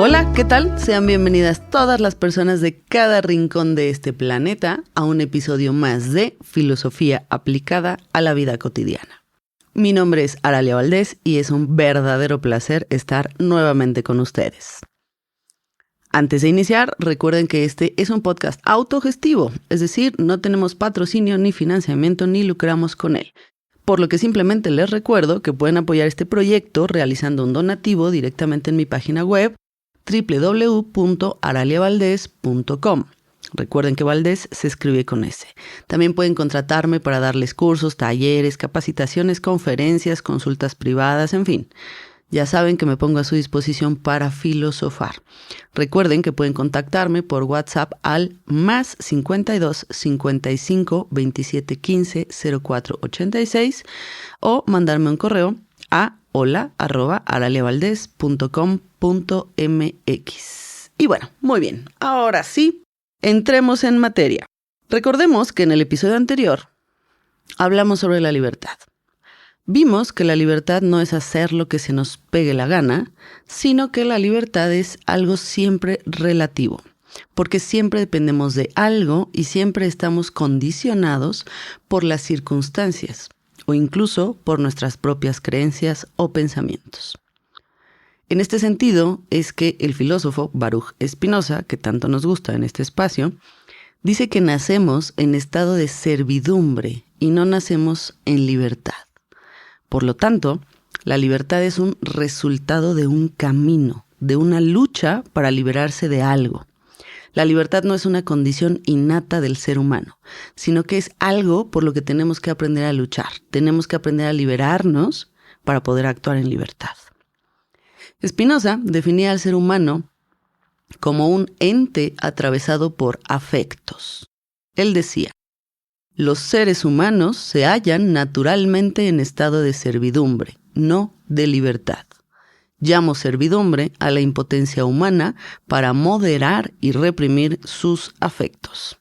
Hola, ¿qué tal? Sean bienvenidas todas las personas de cada rincón de este planeta a un episodio más de Filosofía aplicada a la vida cotidiana. Mi nombre es Aralia Valdés y es un verdadero placer estar nuevamente con ustedes. Antes de iniciar, recuerden que este es un podcast autogestivo, es decir, no tenemos patrocinio ni financiamiento ni lucramos con él. Por lo que simplemente les recuerdo que pueden apoyar este proyecto realizando un donativo directamente en mi página web www.araliavaldez.com. Recuerden que Valdés se escribe con S. También pueden contratarme para darles cursos, talleres, capacitaciones, conferencias, consultas privadas, en fin. Ya saben que me pongo a su disposición para filosofar. Recuerden que pueden contactarme por WhatsApp al más 52 55 27 15 04 86 o mandarme un correo a hola@araliavaldez.com.mx. Y bueno, muy bien, ahora sí, entremos en materia. Recordemos que en el episodio anterior hablamos sobre la libertad. Vimos que la libertad no es hacer lo que se nos pegue la gana, sino que la libertad es algo siempre relativo, porque siempre dependemos de algo y siempre estamos condicionados por las circunstancias o incluso por nuestras propias creencias o pensamientos. En este sentido es que el filósofo Baruch Spinoza, que tanto nos gusta en este espacio, dice que nacemos en estado de servidumbre y no nacemos en libertad. Por lo tanto, la libertad es un resultado de un camino, de una lucha para liberarse de algo. La libertad no es una condición innata del ser humano, sino que es algo por lo que tenemos que aprender a luchar. Tenemos que aprender a liberarnos para poder actuar en libertad. Spinoza definía al ser humano como un ente atravesado por afectos. Él decía: los seres humanos se hallan naturalmente en estado de servidumbre, no de libertad. Llamo servidumbre a la impotencia humana para moderar y reprimir sus afectos.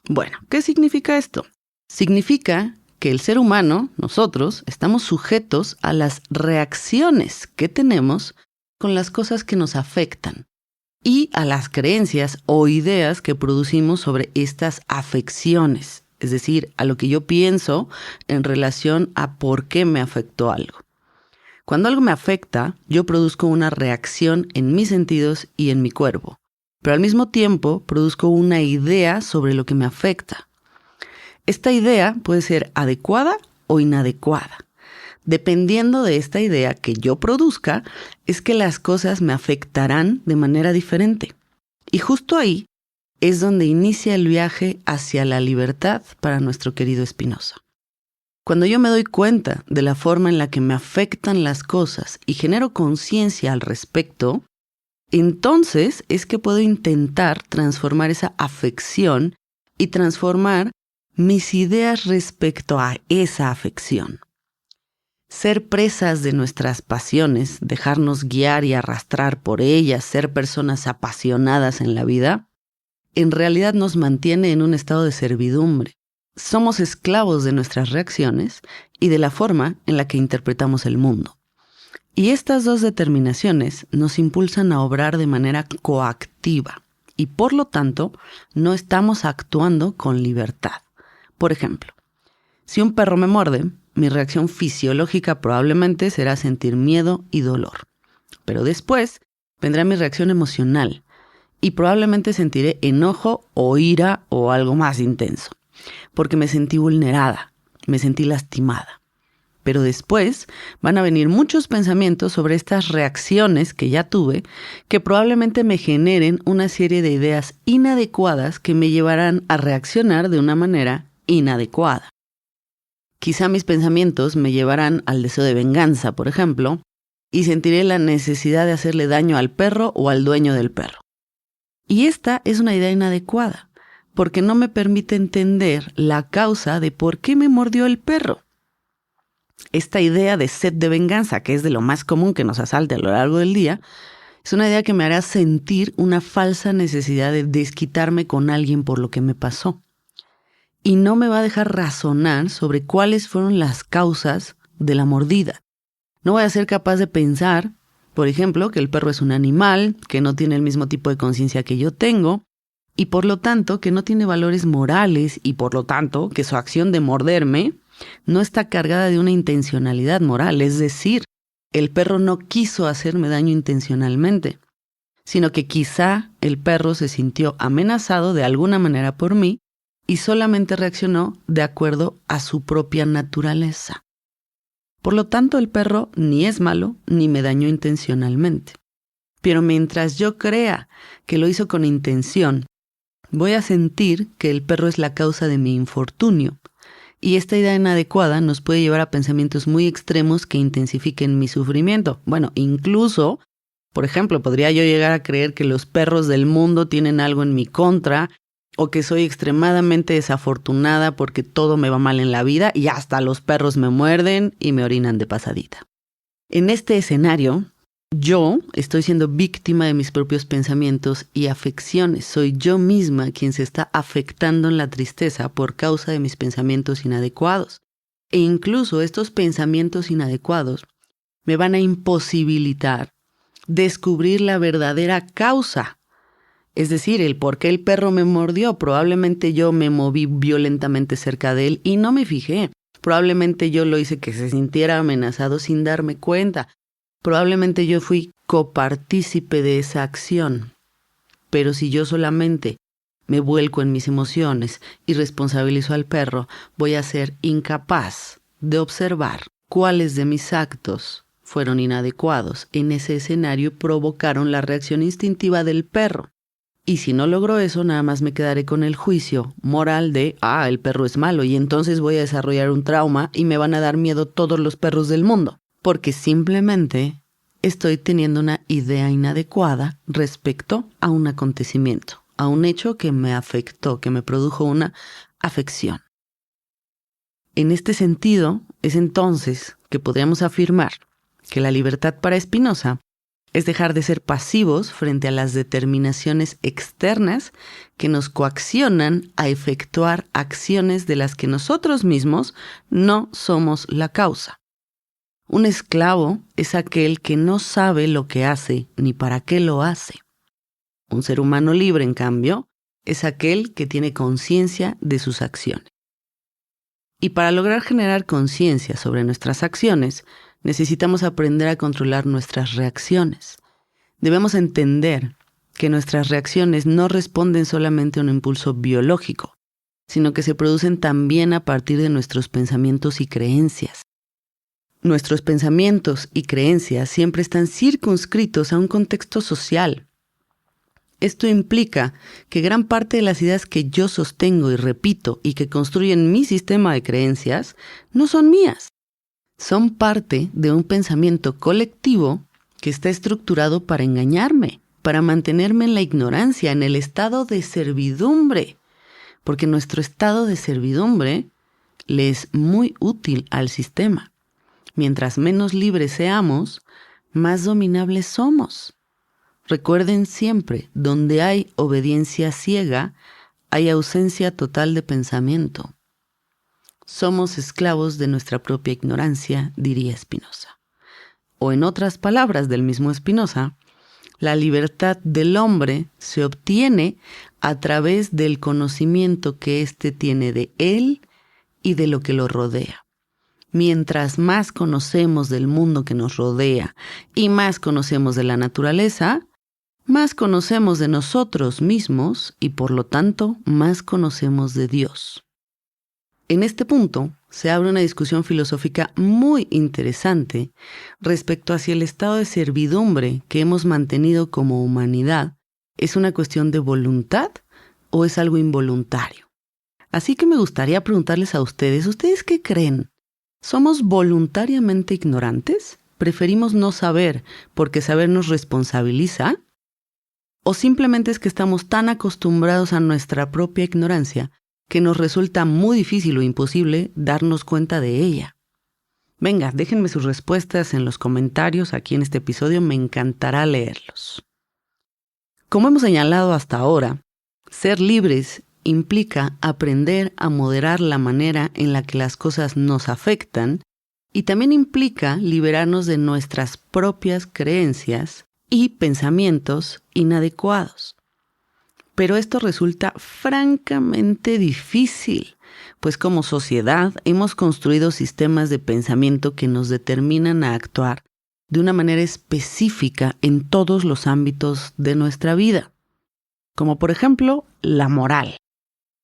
Bueno, ¿qué significa esto? Significa que el ser humano, nosotros, estamos sujetos a las reacciones que tenemos con las cosas que nos afectan y a las creencias o ideas que producimos sobre estas afecciones. Es decir, a lo que yo pienso en relación a por qué me afectó algo. Cuando algo me afecta, yo produzco una reacción en mis sentidos y en mi cuerpo, pero al mismo tiempo produzco una idea sobre lo que me afecta. Esta idea puede ser adecuada o inadecuada. Dependiendo de esta idea que yo produzca, es que las cosas me afectarán de manera diferente. Y justo ahí es donde inicia el viaje hacia la libertad para nuestro querido Spinoza. Cuando yo me doy cuenta de la forma en la que me afectan las cosas y genero conciencia al respecto, entonces es que puedo intentar transformar esa afección y transformar mis ideas respecto a esa afección. Ser presas de nuestras pasiones, dejarnos guiar y arrastrar por ellas, ser personas apasionadas en la vida, en realidad nos mantiene en un estado de servidumbre. Somos esclavos de nuestras reacciones y de la forma en la que interpretamos el mundo. Y estas dos determinaciones nos impulsan a obrar de manera coactiva y por lo tanto no estamos actuando con libertad. Por ejemplo, si un perro me muerde, mi reacción fisiológica probablemente será sentir miedo y dolor. Pero después vendrá mi reacción emocional, y probablemente sentiré enojo o ira o algo más intenso, porque me sentí vulnerada, me sentí lastimada. Pero después van a venir muchos pensamientos sobre estas reacciones que ya tuve, que probablemente me generen una serie de ideas inadecuadas que me llevarán a reaccionar de una manera inadecuada. Quizá mis pensamientos me llevarán al deseo de venganza, por ejemplo, y sentiré la necesidad de hacerle daño al perro o al dueño del perro. Y esta es una idea inadecuada, porque no me permite entender la causa de por qué me mordió el perro. Esta idea de sed de venganza, que es de lo más común que nos asalte a lo largo del día, es una idea que me hará sentir una falsa necesidad de desquitarme con alguien por lo que me pasó. Y no me va a dejar razonar sobre cuáles fueron las causas de la mordida. No voy a ser capaz de pensar Por ejemplo, que el perro es un animal, que no tiene el mismo tipo de conciencia que yo tengo, y por lo tanto que no tiene valores morales y por lo tanto que su acción de morderme no está cargada de una intencionalidad moral, es decir, el perro no quiso hacerme daño intencionalmente, sino que quizá el perro se sintió amenazado de alguna manera por mí y solamente reaccionó de acuerdo a su propia naturaleza. Por lo tanto, el perro ni es malo ni me dañó intencionalmente. Pero mientras yo crea que lo hizo con intención, voy a sentir que el perro es la causa de mi infortunio. Y esta idea inadecuada nos puede llevar a pensamientos muy extremos que intensifiquen mi sufrimiento. Bueno, incluso, por ejemplo, podría yo llegar a creer que los perros del mundo tienen algo en mi contra o que soy extremadamente desafortunada porque todo me va mal en la vida y hasta los perros me muerden y me orinan de pasadita. En este escenario, yo estoy siendo víctima de mis propios pensamientos y afecciones. Soy yo misma quien se está afectando en la tristeza por causa de mis pensamientos inadecuados. E incluso estos pensamientos inadecuados me van a imposibilitar descubrir la verdadera causa. Es decir, el por qué el perro me mordió. Probablemente yo me moví violentamente cerca de él y no me fijé. Probablemente yo lo hice que se sintiera amenazado sin darme cuenta. Probablemente yo fui copartícipe de esa acción. Pero si yo solamente me vuelco en mis emociones y responsabilizo al perro, voy a ser incapaz de observar cuáles de mis actos fueron inadecuados. En ese escenario provocaron la reacción instintiva del perro. Y si no logro eso, nada más me quedaré con el juicio moral de, el perro es malo, y entonces voy a desarrollar un trauma y me van a dar miedo todos los perros del mundo. Porque simplemente estoy teniendo una idea inadecuada respecto a un acontecimiento, a un hecho que me afectó, que me produjo una afección. En este sentido, es entonces que podríamos afirmar que la libertad para Spinoza es dejar de ser pasivos frente a las determinaciones externas que nos coaccionan a efectuar acciones de las que nosotros mismos no somos la causa. Un esclavo es aquel que no sabe lo que hace ni para qué lo hace. Un ser humano libre, en cambio, es aquel que tiene conciencia de sus acciones. Y para lograr generar conciencia sobre nuestras acciones, necesitamos aprender a controlar nuestras reacciones. Debemos entender que nuestras reacciones no responden solamente a un impulso biológico, sino que se producen también a partir de nuestros pensamientos y creencias. Nuestros pensamientos y creencias siempre están circunscritos a un contexto social. Esto implica que gran parte de las ideas que yo sostengo y repito y que construyen mi sistema de creencias no son mías. Son parte de un pensamiento colectivo que está estructurado para engañarme, para mantenerme en la ignorancia, en el estado de servidumbre. Porque nuestro estado de servidumbre le es muy útil al sistema. Mientras menos libres seamos, más dominables somos. Recuerden siempre, donde hay obediencia ciega, hay ausencia total de pensamiento. Somos esclavos de nuestra propia ignorancia, diría Spinoza. O en otras palabras del mismo Spinoza, la libertad del hombre se obtiene a través del conocimiento que éste tiene de él y de lo que lo rodea. Mientras más conocemos del mundo que nos rodea y más conocemos de la naturaleza, más conocemos de nosotros mismos y por lo tanto más conocemos de Dios. En este punto se abre una discusión filosófica muy interesante respecto a si el estado de servidumbre que hemos mantenido como humanidad es una cuestión de voluntad o es algo involuntario. Así que me gustaría preguntarles a ustedes, ¿ustedes qué creen? ¿Somos voluntariamente ignorantes? ¿Preferimos no saber porque saber nos responsabiliza? ¿O simplemente es que estamos tan acostumbrados a nuestra propia ignorancia que nos resulta muy difícil o imposible darnos cuenta de ella? Venga, déjenme sus respuestas en los comentarios aquí en este episodio, me encantará leerlos. Como hemos señalado hasta ahora, ser libres implica aprender a moderar la manera en la que las cosas nos afectan Y también implica liberarnos de nuestras propias creencias y pensamientos inadecuados. Pero esto resulta francamente difícil, pues como sociedad hemos construido sistemas de pensamiento que nos determinan a actuar de una manera específica en todos los ámbitos de nuestra vida. Como por ejemplo, la moral.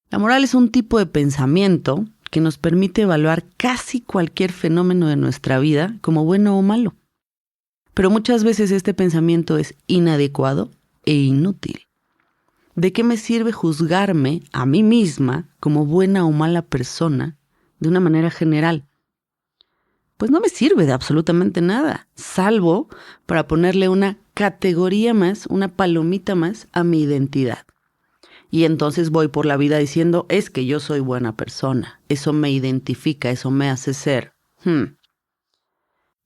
La moral es un tipo de pensamiento que nos permite evaluar casi cualquier fenómeno de nuestra vida como bueno o malo. Pero muchas veces este pensamiento es inadecuado e inútil. ¿De qué me sirve juzgarme a mí misma como buena o mala persona de una manera general? Pues no me sirve de absolutamente nada, salvo para ponerle una categoría más, una palomita más a mi identidad. Y entonces voy por la vida diciendo, es que yo soy buena persona, eso me identifica, eso me hace ser.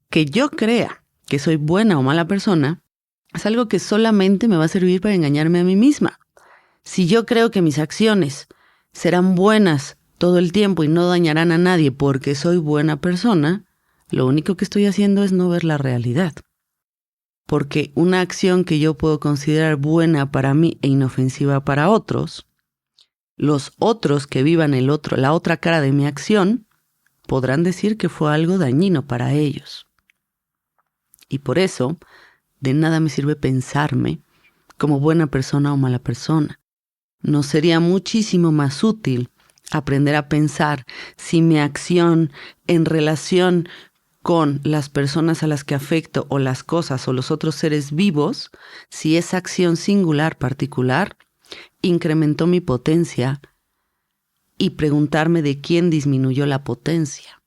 Que yo crea que soy buena o mala persona es algo que solamente me va a servir para engañarme a mí misma. Si yo creo que mis acciones serán buenas todo el tiempo y no dañarán a nadie porque soy buena persona, lo único que estoy haciendo es no ver la realidad. Porque una acción que yo puedo considerar buena para mí e inofensiva para otros, los otros que vivan la otra cara de mi acción, podrán decir que fue algo dañino para ellos. Y por eso, de nada me sirve pensarme como buena persona o mala persona. Nos sería muchísimo más útil aprender a pensar si mi acción en relación con las personas a las que afecto o las cosas o los otros seres vivos, si esa acción singular particular incrementó mi potencia y preguntarme de quién disminuyó la potencia.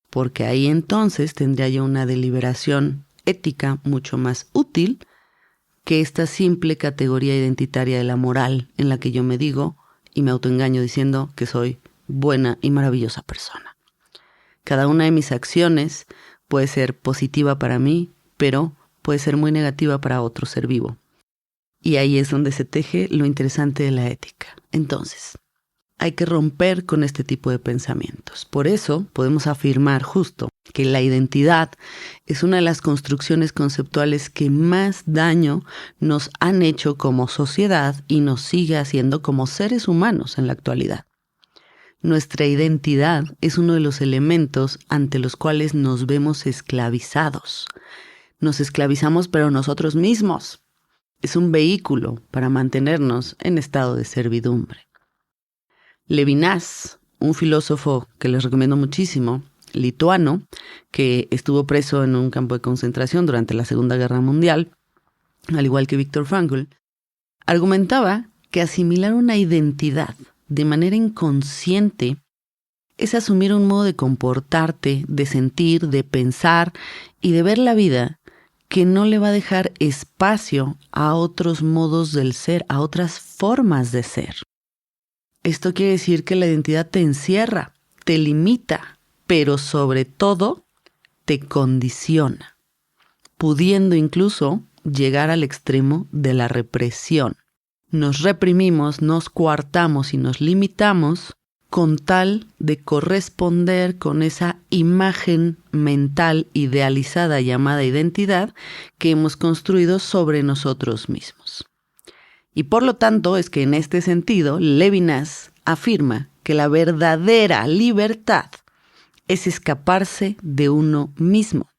Porque ahí entonces tendría yo una deliberación ética mucho más útil que esta simple categoría identitaria de la moral en la que yo me digo y me autoengaño diciendo que soy buena y maravillosa persona. Cada una de mis acciones puede ser positiva para mí, pero puede ser muy negativa para otro ser vivo. Y ahí es donde se teje lo interesante de la ética. Entonces, hay que romper con este tipo de pensamientos. Por eso podemos afirmar justo que la identidad es una de las construcciones conceptuales que más daño nos han hecho como sociedad y nos sigue haciendo como seres humanos en la actualidad. Nuestra identidad es uno de los elementos ante los cuales nos vemos esclavizados. Nos esclavizamos pero nosotros mismos. Es un vehículo para mantenernos en estado de servidumbre. Levinas, un filósofo que les recomiendo muchísimo, lituano, que estuvo preso en un campo de concentración durante la Segunda Guerra Mundial, al igual que Viktor Frankl, argumentaba que asimilar una identidad de manera inconsciente es asumir un modo de comportarte, de sentir, de pensar y de ver la vida que no le va a dejar espacio a otros modos del ser, a otras formas de ser. Esto quiere decir que la identidad te encierra, te limita, pero sobre todo te condiciona, pudiendo incluso llegar al extremo de la represión. Nos reprimimos, nos coartamos y nos limitamos con tal de corresponder con esa imagen mental idealizada llamada identidad que hemos construido sobre nosotros mismos. Y por lo tanto es que en este sentido Levinas afirma que la verdadera libertad es escaparse de uno mismo.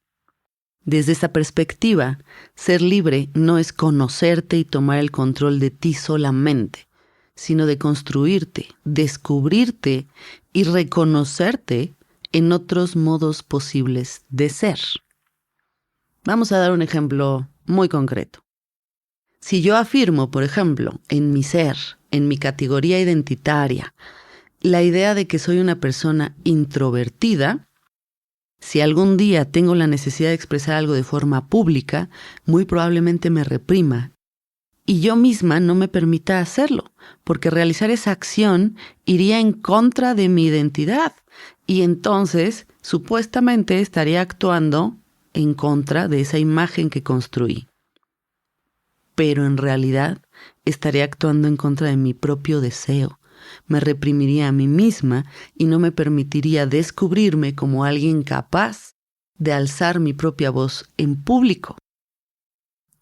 Desde esta perspectiva, ser libre no es conocerte y tomar el control de ti solamente, sino de construirte, descubrirte y reconocerte en otros modos posibles de ser. Vamos a dar un ejemplo muy concreto. Si yo afirmo, por ejemplo, en mi ser, en mi categoría identitaria, la idea de que soy una persona introvertida, si algún día tengo la necesidad de expresar algo de forma pública, muy probablemente me reprima y yo misma no me permita hacerlo, porque realizar esa acción iría en contra de mi identidad y entonces supuestamente estaría actuando en contra de esa imagen que construí. Pero en realidad estaría actuando en contra de mi propio deseo, me reprimiría a mí misma y no me permitiría descubrirme como alguien capaz de alzar mi propia voz en público.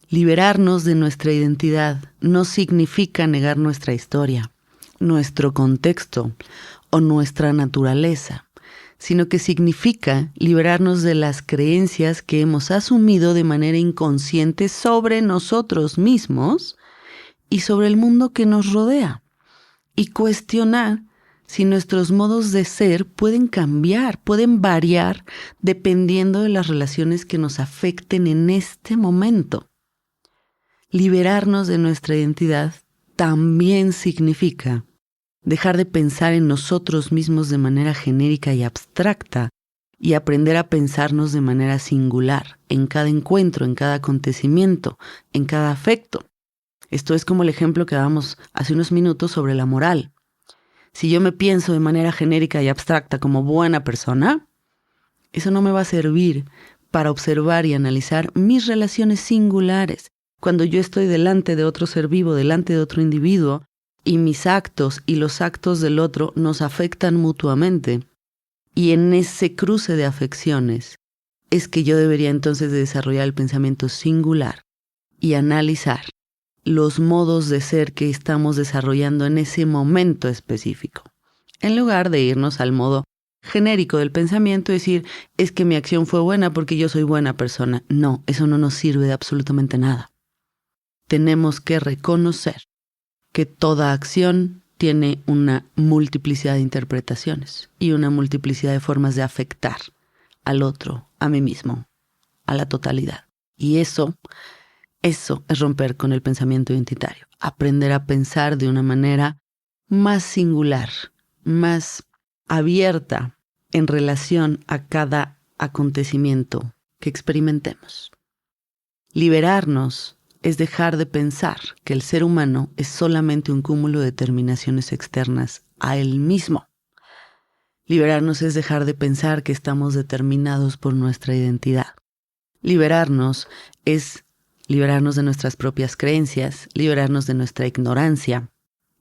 Liberarnos de nuestra identidad no significa negar nuestra historia, nuestro contexto o nuestra naturaleza, sino que significa liberarnos de las creencias que hemos asumido de manera inconsciente sobre nosotros mismos y sobre el mundo que nos rodea, y cuestionar si nuestros modos de ser pueden cambiar, pueden variar dependiendo de las relaciones que nos afecten en este momento. Liberarnos de nuestra identidad también significa dejar de pensar en nosotros mismos de manera genérica y abstracta y aprender a pensarnos de manera singular, en cada encuentro, en cada acontecimiento, en cada afecto. Esto es como el ejemplo que dábamos hace unos minutos sobre la moral. Si yo me pienso de manera genérica y abstracta como buena persona, eso no me va a servir para observar y analizar mis relaciones singulares. Cuando yo estoy delante de otro ser vivo, delante de otro individuo, y mis actos y los actos del otro nos afectan mutuamente, y en ese cruce de afecciones es que yo debería entonces de desarrollar el pensamiento singular y analizar los modos de ser que estamos desarrollando en ese momento específico, en lugar de irnos al modo genérico del pensamiento y decir, es que mi acción fue buena porque yo soy buena persona. No, eso no nos sirve de absolutamente nada. Tenemos que reconocer que toda acción tiene una multiplicidad de interpretaciones y una multiplicidad de formas de afectar al otro, a mí mismo, a la totalidad. Y eso es romper con el pensamiento identitario, aprender a pensar de una manera más singular, más abierta en relación a cada acontecimiento que experimentemos. Liberarnos es dejar de pensar que el ser humano es solamente un cúmulo de determinaciones externas a él mismo. Liberarnos es dejar de pensar que estamos determinados por nuestra identidad. Liberarnos es liberarnos de nuestras propias creencias, liberarnos de nuestra ignorancia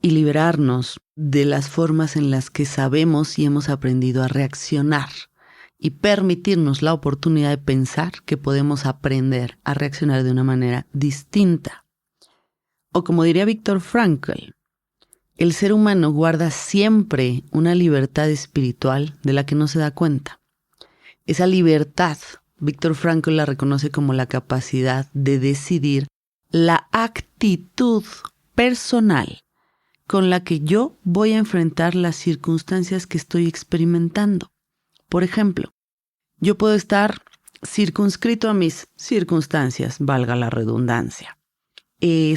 y liberarnos de las formas en las que sabemos y hemos aprendido a reaccionar y permitirnos la oportunidad de pensar que podemos aprender a reaccionar de una manera distinta. O como diría Viktor Frankl, el ser humano guarda siempre una libertad espiritual de la que no se da cuenta. Esa libertad, Viktor Frankl la reconoce como la capacidad de decidir la actitud personal con la que yo voy a enfrentar las circunstancias que estoy experimentando. Por ejemplo, yo puedo estar circunscrito a mis circunstancias, valga la redundancia.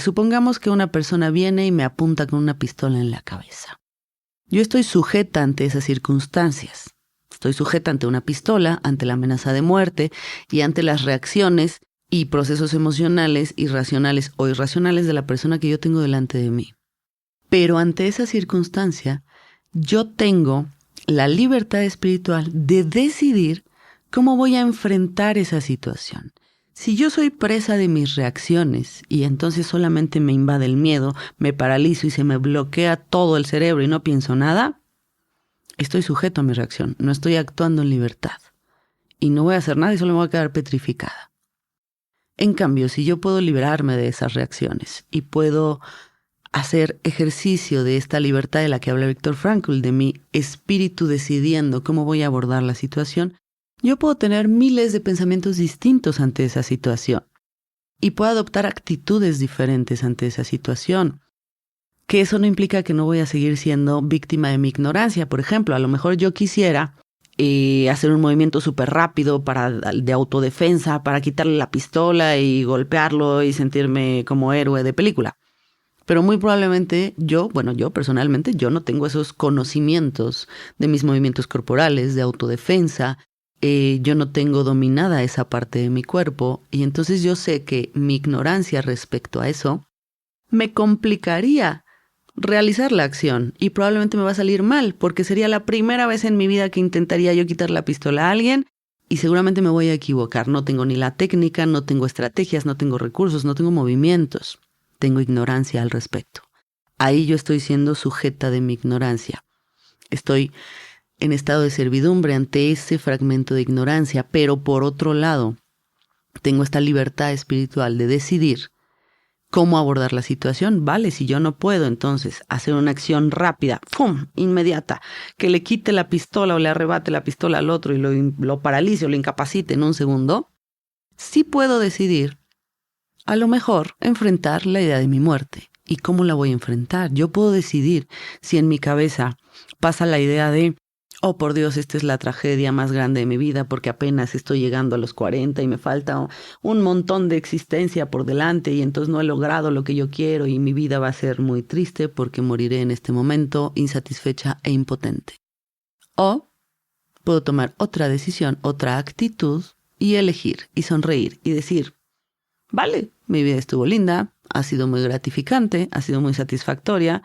Supongamos que una persona viene y me apunta con una pistola en la cabeza. Yo estoy sujeta ante esas circunstancias. Estoy sujeta ante una pistola, ante la amenaza de muerte y ante las reacciones y procesos emocionales, irracionales o irracionales de la persona que yo tengo delante de mí. Pero ante esa circunstancia, yo tengo la libertad espiritual de decidir cómo voy a enfrentar esa situación. Si yo soy presa de mis reacciones y entonces solamente me invade el miedo, me paralizo y se me bloquea todo el cerebro y no pienso nada, estoy sujeto a mi reacción, no estoy actuando en libertad. Y no voy a hacer nada y solo me voy a quedar petrificada. En cambio, si yo puedo liberarme de esas reacciones y puedo hacer ejercicio de esta libertad de la que habla Viktor Frankl, de mi espíritu decidiendo cómo voy a abordar la situación, yo puedo tener miles de pensamientos distintos ante esa situación y puedo adoptar actitudes diferentes ante esa situación. Que eso no implica que no voy a seguir siendo víctima de mi ignorancia. Por ejemplo, a lo mejor yo quisiera hacer un movimiento súper rápido de autodefensa para quitarle la pistola y golpearlo y sentirme como héroe de película. Pero muy probablemente yo personalmente, yo no tengo esos conocimientos de mis movimientos corporales, de autodefensa. Yo no tengo dominada esa parte de mi cuerpo y entonces yo sé que mi ignorancia respecto a eso me complicaría realizar la acción y probablemente me va a salir mal porque sería la primera vez en mi vida que intentaría yo quitar la pistola a alguien y seguramente me voy a equivocar. No tengo ni la técnica, no tengo estrategias, no tengo recursos, no tengo movimientos. Tengo ignorancia al respecto. Ahí yo estoy siendo sujeta de mi ignorancia. Estoy en estado de servidumbre ante ese fragmento de ignorancia, pero por otro lado, tengo esta libertad espiritual de decidir cómo abordar la situación. Vale, si yo no puedo, entonces, hacer una acción rápida, ¡pum!, inmediata, que le quite la pistola o le arrebate la pistola al otro y lo paralice o lo incapacite en un segundo, sí puedo decidir, a lo mejor, enfrentar la idea de mi muerte. ¿Y cómo la voy a enfrentar? Yo puedo decidir si en mi cabeza pasa la idea de, oh, por Dios, esta es la tragedia más grande de mi vida porque apenas estoy llegando a los 40 y me falta un montón de existencia por delante y entonces no he logrado lo que yo quiero y mi vida va a ser muy triste porque moriré en este momento insatisfecha e impotente. O puedo tomar otra decisión, otra actitud y elegir y sonreír y decir, vale, mi vida estuvo linda, ha sido muy gratificante, ha sido muy satisfactoria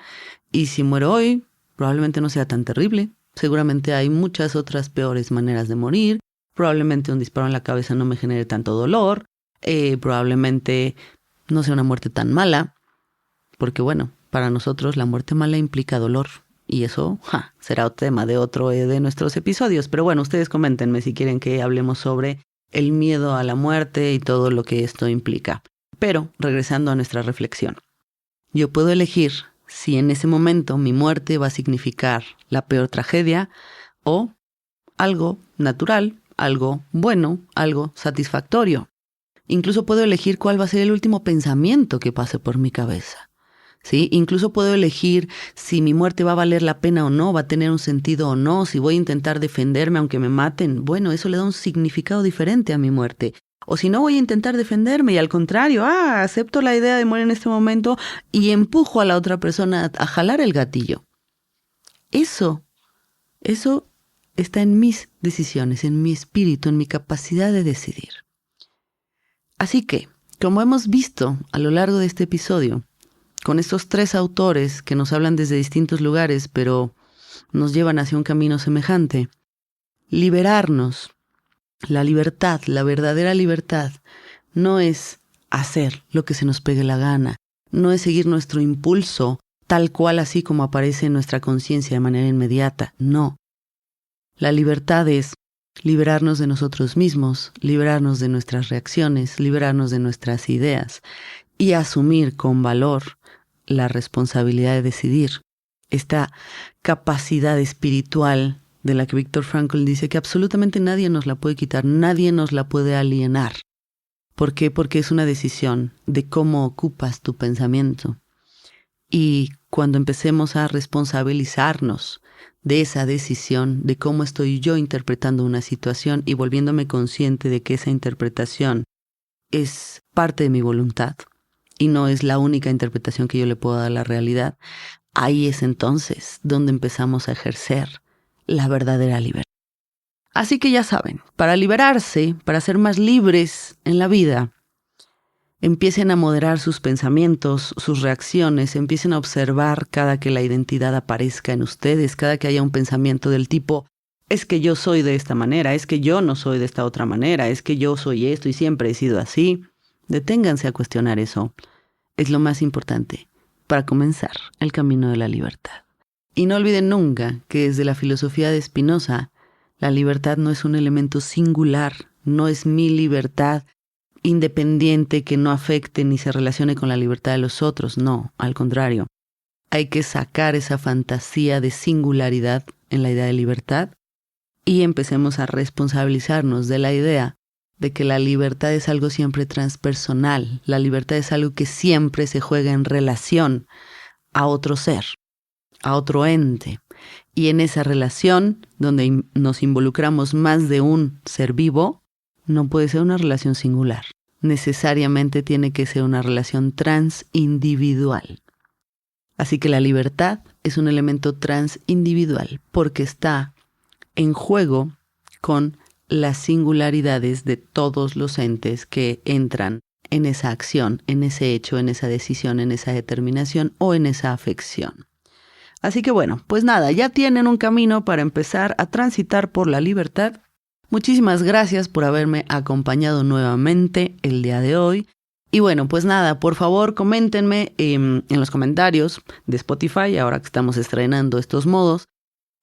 y si muero hoy, probablemente no sea tan terrible. Seguramente hay muchas otras peores maneras de morir. Probablemente un disparo en la cabeza no me genere tanto dolor. Probablemente no sea una muerte tan mala. Porque bueno, para nosotros la muerte mala implica dolor. Y eso será tema de otro de nuestros episodios. Pero bueno, ustedes coméntenme si quieren que hablemos sobre el miedo a la muerte y todo lo que esto implica. Pero regresando a nuestra reflexión. Yo puedo elegir si en ese momento mi muerte va a significar la peor tragedia o algo natural, algo bueno, algo satisfactorio. Incluso puedo elegir cuál va a ser el último pensamiento que pase por mi cabeza. ¿Sí? Incluso puedo elegir si mi muerte va a valer la pena o no, va a tener un sentido o no, si voy a intentar defenderme aunque me maten. Bueno, eso le da un significado diferente a mi muerte. O si no, voy a intentar defenderme y al contrario, acepto la idea de morir en este momento y empujo a la otra persona a jalar el gatillo. Eso está en mis decisiones, en mi espíritu, en mi capacidad de decidir. Así que, como hemos visto a lo largo de este episodio, con estos 3 autores que nos hablan desde distintos lugares, pero nos llevan hacia un camino semejante, liberarnos. La libertad, la verdadera libertad, no es hacer lo que se nos pegue la gana, no es seguir nuestro impulso tal cual así como aparece en nuestra conciencia de manera inmediata, no. La libertad es liberarnos de nosotros mismos, liberarnos de nuestras reacciones, liberarnos de nuestras ideas y asumir con valor la responsabilidad de decidir. Esta capacidad espiritual de la que Viktor Frankl dice que absolutamente nadie nos la puede quitar, nadie nos la puede alienar. ¿Por qué? Porque es una decisión de cómo ocupas tu pensamiento. Y cuando empecemos a responsabilizarnos de esa decisión, de cómo estoy yo interpretando una situación y volviéndome consciente de que esa interpretación es parte de mi voluntad y no es la única interpretación que yo le puedo dar a la realidad, ahí es entonces donde empezamos a ejercer la verdadera libertad. Así que ya saben, para liberarse, para ser más libres en la vida, empiecen a moderar sus pensamientos, sus reacciones, empiecen a observar cada que la identidad aparezca en ustedes, cada que haya un pensamiento del tipo, es que yo soy de esta manera, es que yo no soy de esta otra manera, es que yo soy esto y siempre he sido así. Deténganse a cuestionar eso. Es lo más importante para comenzar el camino de la libertad. Y no olviden nunca que desde la filosofía de Spinoza, la libertad no es un elemento singular, no es mi libertad independiente que no afecte ni se relacione con la libertad de los otros, no, al contrario. Hay que sacar esa fantasía de singularidad en la idea de libertad y empecemos a responsabilizarnos de la idea de que la libertad es algo siempre transpersonal, la libertad es algo que siempre se juega en relación a otro ser, a otro ente. Y en esa relación, donde nos involucramos más de un ser vivo, no puede ser una relación singular. Necesariamente tiene que ser una relación transindividual. Así que la libertad es un elemento transindividual porque está en juego con las singularidades de todos los entes que entran en esa acción, en ese hecho, en esa decisión, en esa determinación o en esa afección. Así que bueno, pues nada, ya tienen un camino para empezar a transitar por la libertad. Muchísimas gracias por haberme acompañado nuevamente el día de hoy. Y bueno, pues nada, por favor coméntenme en los comentarios de Spotify, ahora que estamos estrenando estos modos.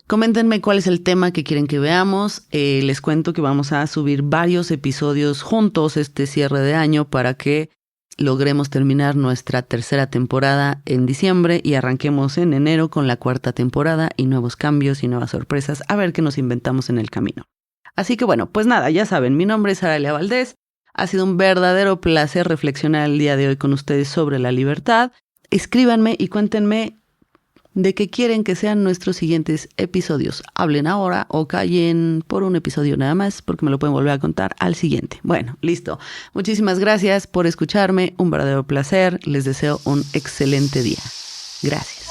Coméntenme cuál es el tema que quieren que veamos. Les cuento que vamos a subir varios episodios juntos este cierre de año para que logremos terminar nuestra tercera temporada en diciembre y arranquemos en enero con la cuarta temporada y nuevos cambios y nuevas sorpresas. A ver qué nos inventamos en el camino. Así que bueno, pues nada, ya saben, mi nombre es Aralia Valdés. Ha sido un verdadero placer reflexionar el día de hoy con ustedes sobre la libertad. Escríbanme y cuéntenme de qué quieren que sean nuestros siguientes episodios. Hablen ahora o callen por un episodio nada más, porque me lo pueden volver a contar al siguiente. Bueno, listo. Muchísimas gracias por escucharme. Un verdadero placer. Les deseo un excelente día. Gracias.